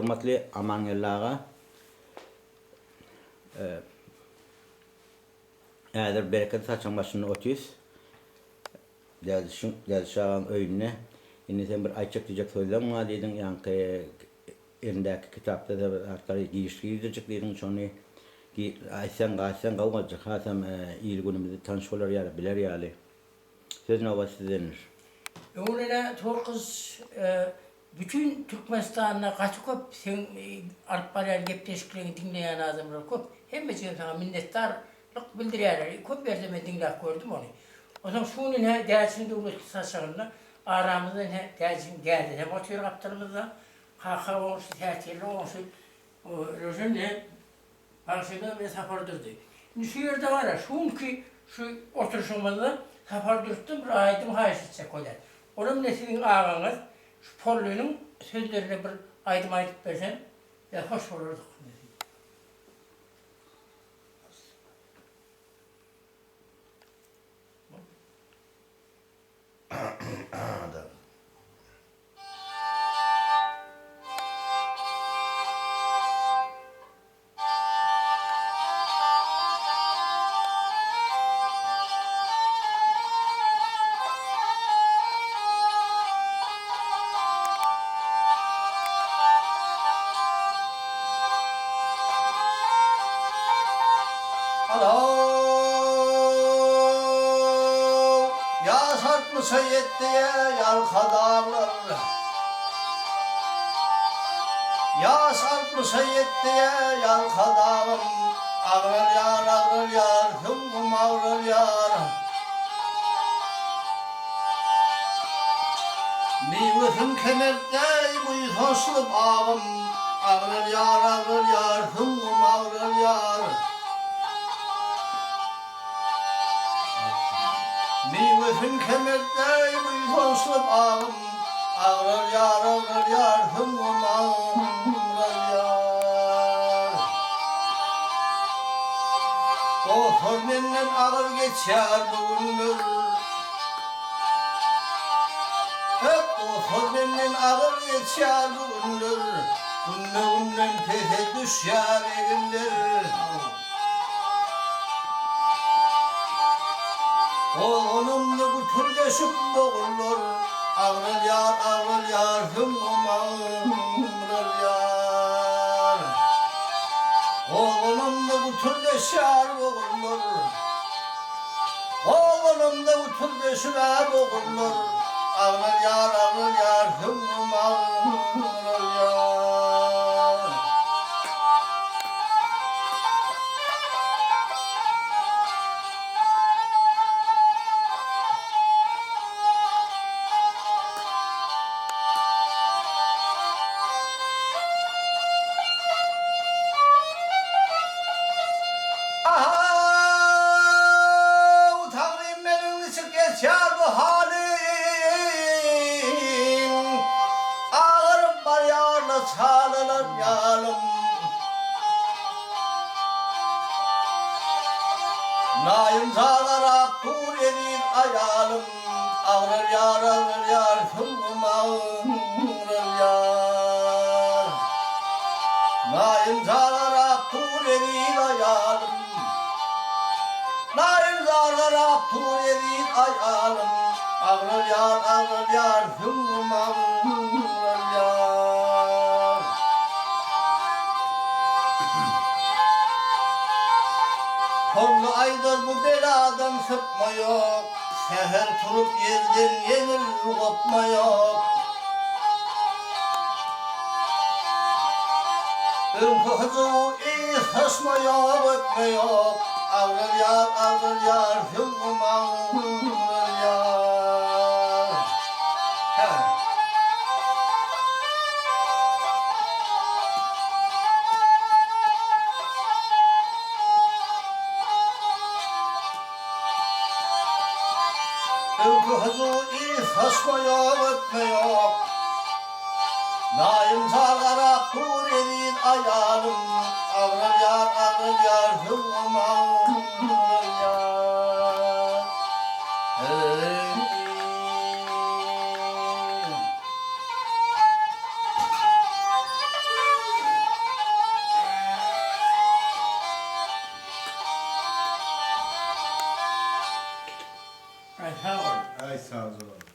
Hürmetli Amangellağa eğer bereket saçan başını otuyuz. Derdi şağın öyüne. Yine sen bir ayçak diyecek söylem var dedin. Yani elindeki kitapta da arkaları giyecek dedin. Sonra aysen kalmayacak. Hasem iyi günümüzde tanış olur ya, bilir ya. Söz novası denir. Öğlene torkuz bütün Türkmenistan'la kaçı köp sen Alpbalar gepleşiklerini dinleyen adamlar köp. Hem de sana minnettarlık bildiriyorlar. Köp verseme dinlek gördüm onu. O zaman şunun dersini de ulaştırsa aramızda dersin geldi. Hem atıyor kaptanımızda kaka olsun, tertiyeli olsun. Rojun karşıda ve safardırdı. Şimdi şu yerde var ya, şu oturuşumuzda safardırdım, bir aydım hayır edecek o der. Onun nesinin ağanız, şu Pollu'nun sözlerine bir aydım aydıp versen, hoş olurduk. Seyyiddiye yalkadarlar. Ya sarp Seyyiddiye yalkadarım. Ağrır yar, hümmüm ağrır yar. Nimetin kemerde buyutoslu bağım. Ağrır yar, hümmüm ağrır yar. Nimetin kemerde buyutoslu bağım. Ağrır yar, hümmüm ağrır yar. Doktor benden ağır geçer bugündür. Doktor benden ağır geçer bugündür. Günden pete düşer egindir. Oğlum da bu türde şüp boğulur. Ağrır yar, hümmüm ağrır yar. Oğlum da bu türde şer boğulur. Oğlum da bu türde şer boğulur. Ağrır yar, hümmüm ağrır yar. Çağlanan yalım Naim dağlara tur erir ayalım Ağrır yar, hümmüm ağrır yar. Naim dağlara tur erir ayalım Naim dağlara tur erir ayalım Ağrır yar, hümmüm ağrır yar. Torlu aydır bu beladan sıkma yok. Seher turup yerden yenir kopma yok. Önkü hızı iyi saçma yok, öpme yok. Ağrır yar, hümmüm ağrır yar. Önkü hızı iyi saçma yok, öpme yok. Naim çağlara tur erin ayalım. Ağrır yar, hümmüm ağrır yar. Ay sağ ol. Ay sağ ol.